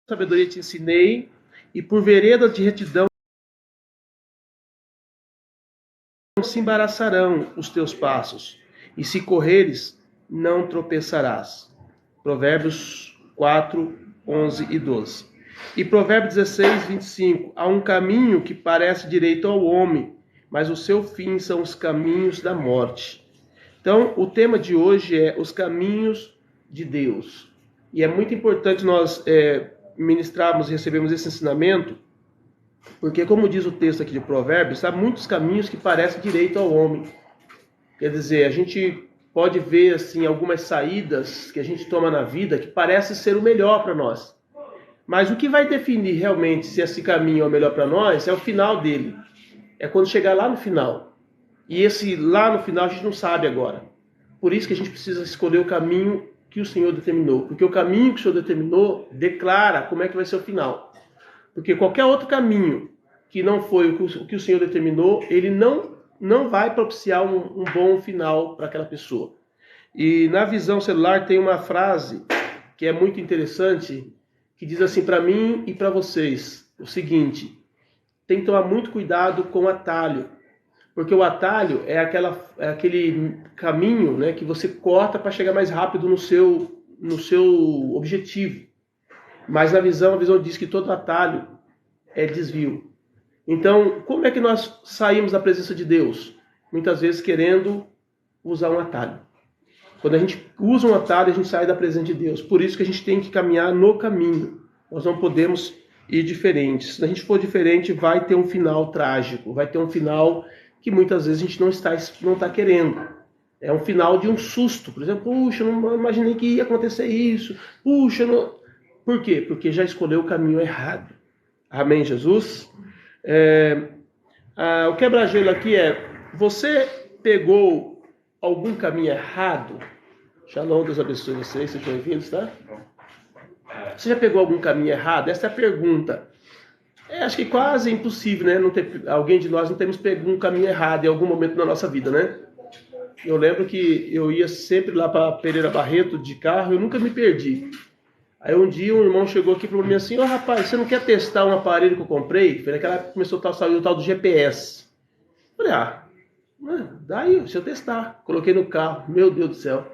sabedoria te ensinei, e por veredas de retidão se embaraçarão os teus passos, e se correres, não tropeçarás. Provérbios 4, 11 e 12. E Provérbios 16, 25. Há um caminho que parece direito ao homem, mas o seu fim são os caminhos da morte. Então, o tema de hoje é os caminhos de Deus. E é muito importante nós ministrarmos e recebermos esse ensinamento, porque, como diz o texto aqui de Provérbios, há muitos caminhos que parecem direito ao homem. Quer dizer, a gente pode ver assim algumas saídas que a gente toma na vida que parece ser o melhor para nós. Mas o que vai definir realmente se esse caminho é o melhor para nós é o final dele. É quando chegar lá no final. E esse lá no final a gente não sabe agora. Por isso que a gente precisa escolher o caminho que o Senhor determinou. Porque o caminho que o Senhor determinou declara como é que vai ser o final. Porque qualquer outro caminho que não foi o que o Senhor determinou, ele não vai propiciar um bom final para aquela pessoa. E na visão celular tem uma frase que é muito interessante, que diz assim para mim e para vocês, o seguinte: tem que tomar muito cuidado com o atalho, porque o atalho é aquele caminho, né, que você corta para chegar mais rápido no seu objetivo. Mas a visão diz que todo atalho é desvio. Então, como é que nós saímos da presença de Deus? Muitas vezes querendo usar um atalho. Quando a gente usa um atalho, a gente sai da presença de Deus. Por isso que a gente tem que caminhar no caminho. Nós não podemos ir diferentes. Se a gente for diferente, vai ter um final trágico. Vai ter um final que muitas vezes a gente não está querendo. É um final de um susto. Por exemplo, puxa, eu não imaginei que ia acontecer isso. Puxa, não... Por quê? Porque já escolheu o caminho errado. Amém, Jesus? O quebra-gelo aqui é: você pegou algum caminho errado? Shalom, Deus abençoe vocês, sejam bem-vindos, tá? Você já pegou algum caminho errado? Essa é a pergunta. Acho que quase impossível, né? Alguém de nós não temos pego um caminho errado em algum momento da nossa vida, né? Eu lembro que eu ia sempre lá para Pereira Barreto de carro, eu nunca me perdi. Aí um dia um irmão chegou aqui para mim assim: ô rapaz, você não quer testar um aparelho que eu comprei? Foi naquela época que começou a sair o tal do GPS. Eu falei, daí, deixa eu testar. Coloquei no carro, meu Deus do céu.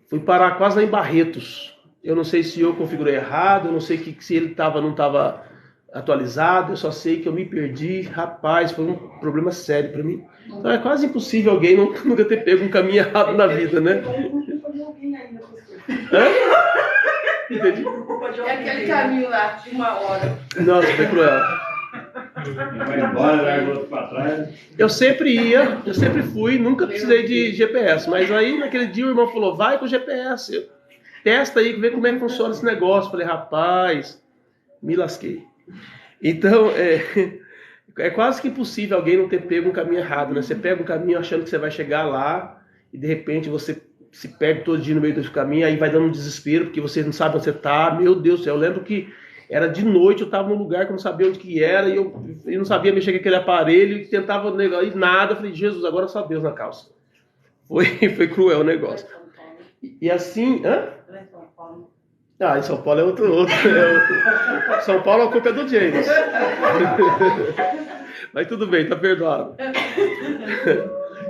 Fui parar quase lá em Barretos. Eu não sei se eu configurei errado, eu não sei se ele não estava atualizado, eu só sei que eu me perdi. Rapaz, foi um problema sério para mim. Então é quase impossível alguém nunca ter pego um caminho errado na vida, né? Entendi. É aquele caminho lá de 1 hora. Nossa, foi cruel. Vai embora, larga o outro pra trás. Eu sempre fui, nunca precisei de GPS. Mas aí naquele dia o irmão falou: vai com o GPS, testa aí, vê como é que funciona esse negócio. Falei: rapaz, me lasquei. Então, é quase que impossível alguém não ter pego um caminho errado, né? Você pega um caminho achando que você vai chegar lá e de repente você se perde todo dia no meio do caminho, aí vai dando um desespero, porque você não sabe onde você está. Meu Deus do céu, eu lembro que era de noite, eu estava num lugar que eu não sabia onde que era, e eu não sabia mexer com aquele aparelho, e tentava negar, e nada. Eu falei: Jesus, agora só Deus na calça. Foi cruel o negócio. E assim... em São Paulo é outro. São Paulo a culpa é do James. Mas tudo bem, tá perdoado.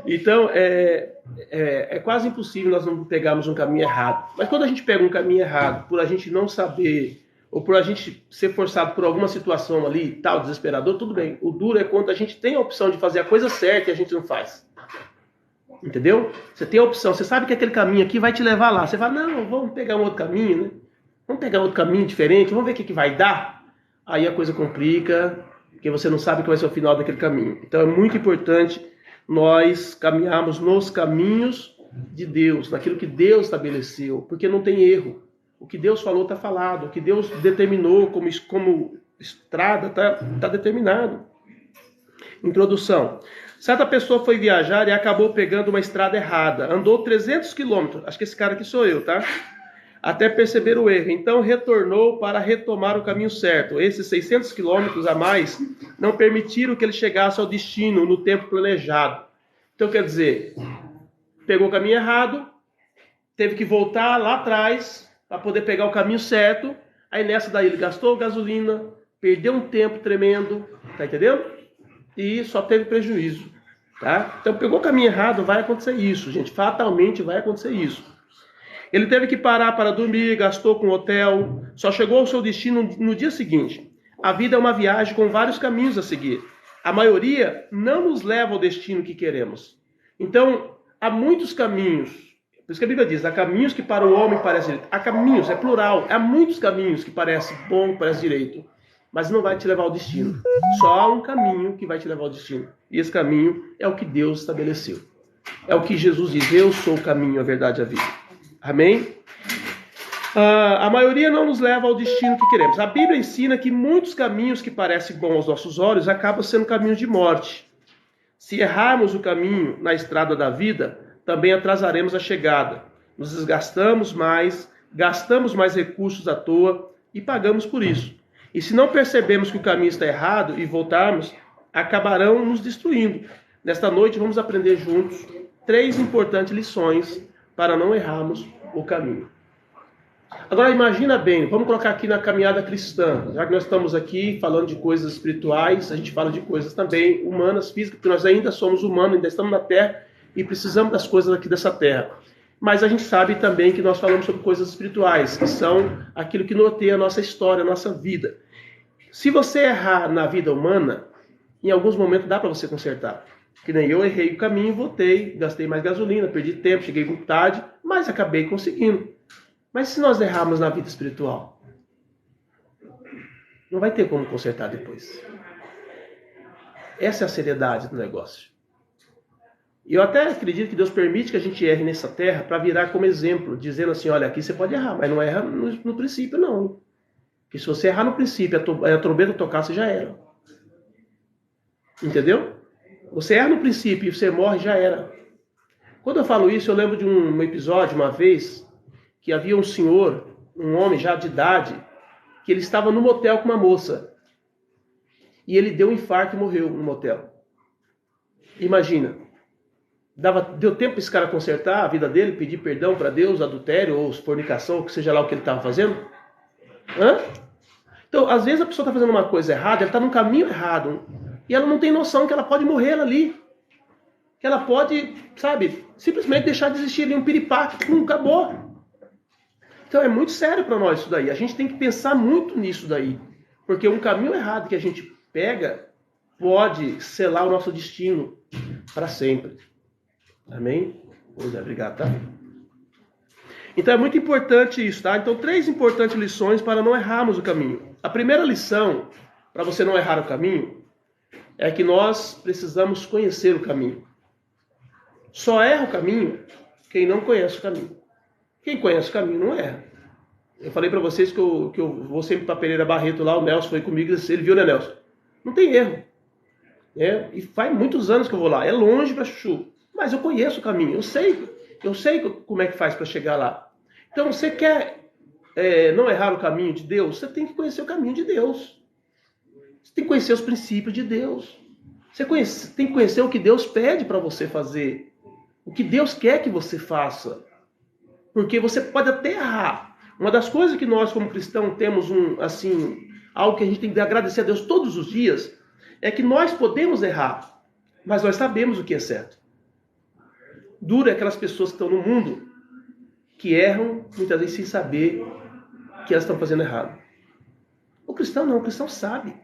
Então, é quase impossível nós não pegarmos um caminho errado. Mas quando a gente pega um caminho errado, por a gente não saber, ou por a gente ser forçado por alguma situação ali, tal, desesperador, tudo bem. O duro é quando a gente tem a opção de fazer a coisa certa e a gente não faz. Entendeu? Você tem a opção, você sabe que aquele caminho aqui vai te levar lá. Você fala: não, vamos pegar um outro caminho, né? Vamos pegar outro caminho diferente, vamos ver o que vai dar. Aí a coisa complica, porque você não sabe o que vai ser o final daquele caminho. Então é muito importante nós caminharmos nos caminhos de Deus, naquilo que Deus estabeleceu, porque não tem erro. O que Deus falou está falado, o que Deus determinou como estrada está determinado. Introdução. Certa pessoa foi viajar e acabou pegando uma estrada errada. Andou 300 quilômetros, acho que esse cara aqui sou eu, tá? Até perceber o erro. Então retornou para retomar o caminho certo. Esses 600 quilômetros a mais não permitiram que ele chegasse ao destino no tempo planejado. Então, quer dizer, pegou o caminho errado, teve que voltar lá atrás para poder pegar o caminho certo, Aí nessa daí ele gastou gasolina, perdeu um tempo tremendo, tá entendendo? E só teve prejuízo, tá? Então pegou o caminho errado, vai acontecer isso, gente. Fatalmente vai acontecer isso. Ele teve que parar para dormir, gastou com hotel, só chegou ao seu destino no dia seguinte. A vida é uma viagem com vários caminhos a seguir. A maioria não nos leva ao destino que queremos. Então, há muitos caminhos. Por isso que a Bíblia diz, há caminhos que para o homem parecem direito. Há caminhos, é plural. Há muitos caminhos que parecem bom, parecem direito. Mas não vai te levar ao destino. Só há um caminho que vai te levar ao destino. E esse caminho é o que Deus estabeleceu. É o que Jesus diz, eu sou o caminho, a verdade e a vida. Amém? A maioria não nos leva ao destino que queremos. A Bíblia ensina que muitos caminhos que parecem bons aos nossos olhos acabam sendo caminhos de morte. Se errarmos o caminho na estrada da vida, também atrasaremos a chegada. Nos desgastamos mais, gastamos mais recursos à toa e pagamos por isso. E se não percebemos que o caminho está errado e voltarmos, acabarão nos destruindo. Nesta noite vamos aprender juntos 3 importantes lições para não errarmos o caminho. Agora imagina bem, vamos colocar aqui na caminhada cristã, já que nós estamos aqui falando de coisas espirituais, a gente fala de coisas também humanas, físicas, porque nós ainda somos humanos, ainda estamos na terra e precisamos das coisas aqui dessa terra. Mas a gente sabe também que nós falamos sobre coisas espirituais, que são aquilo que norteia a nossa história, a nossa vida. Se você errar na vida humana, em alguns momentos dá para você consertar. Que nem eu errei o caminho, voltei, gastei mais gasolina, perdi tempo, cheguei com tarde, mas acabei conseguindo. Mas se nós errarmos na vida espiritual, não vai ter como consertar depois. Essa é a seriedade do negócio. E eu até acredito que Deus permite que a gente erre nessa terra para virar como exemplo, dizendo assim, olha, aqui você pode errar, mas não erra no princípio, não. Porque se você errar no princípio, a trombeta tocar, você já era. Entendeu? Você erra no princípio e você morre, já era. Quando eu falo isso, eu lembro de um episódio, uma vez, que havia um senhor, um homem já de idade, que ele estava no motel com uma moça. E ele deu um infarto e morreu no motel. Imagina. Deu tempo para esse cara consertar a vida dele, pedir perdão para Deus, adultério ou fornicação, ou que seja lá o que ele estava fazendo? Então, às vezes a pessoa está fazendo uma coisa errada, ela está num caminho errado. E ela não tem noção que ela pode morrer ali. Que ela pode, sabe, simplesmente deixar de existir ali um piripaque. Acabou. Então é muito sério para nós isso daí. A gente tem que pensar muito nisso daí. Porque um caminho errado que a gente pega pode selar o nosso destino para sempre. Amém? Pois é, obrigado, tá? Então é muito importante isso, tá? Então 3 importantes lições para não errarmos o caminho. A primeira lição, para você não errar o caminho, é que nós precisamos conhecer o caminho. Só erra o caminho quem não conhece o caminho. Quem conhece o caminho não erra. Eu falei para vocês que eu vou sempre para Pereira Barreto lá, o Nelson foi comigo, ele viu, né, Nelson? Não tem erro. E faz muitos anos que eu vou lá. É longe para Chuchu. Mas eu conheço o caminho. Eu sei como é que faz para chegar lá. Então, você quer não errar o caminho de Deus? Você tem que conhecer o caminho de Deus. Você tem que conhecer os princípios de Deus. Você tem que conhecer o que Deus pede para você fazer. O que Deus quer que você faça. Porque você pode até errar. Uma das coisas que nós, como cristãos, temos algo que a gente tem que agradecer a Deus todos os dias, é que nós podemos errar, mas nós sabemos o que é certo. Dura aquelas pessoas que estão no mundo, que erram, muitas vezes sem saber que elas estão fazendo errado. O cristão não, o cristão sabe.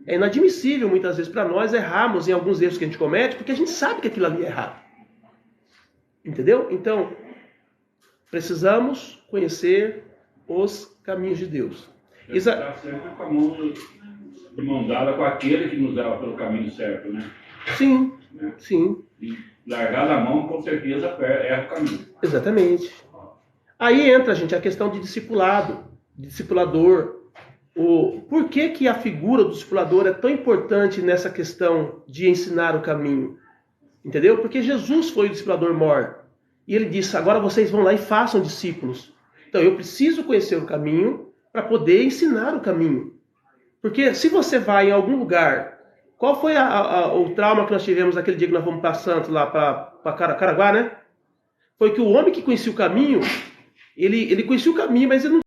É inadmissível, muitas vezes, para nós errarmos em alguns erros que a gente comete, porque a gente sabe que aquilo ali é errado. Entendeu? Então, precisamos conhecer os caminhos de Deus. Está sempre com a mão de mão dada com aquele que nos leva pelo caminho certo, né? Sim, né? Sim. E largar da mão, com certeza, erra o caminho. Exatamente. Aí entra, gente, a questão de discipulado, de discipulador. Por que a figura do discipulador é tão importante nessa questão de ensinar o caminho? Entendeu? Porque Jesus foi o discipulador maior. E ele disse, agora vocês vão lá e façam discípulos. Então eu preciso conhecer o caminho para poder ensinar o caminho. Porque se você vai em algum lugar, qual foi o trauma que nós tivemos naquele dia que nós fomos para Santos, lá para Caraguá, né? Foi que o homem que conhecia o caminho, ele conhecia o caminho, mas ele não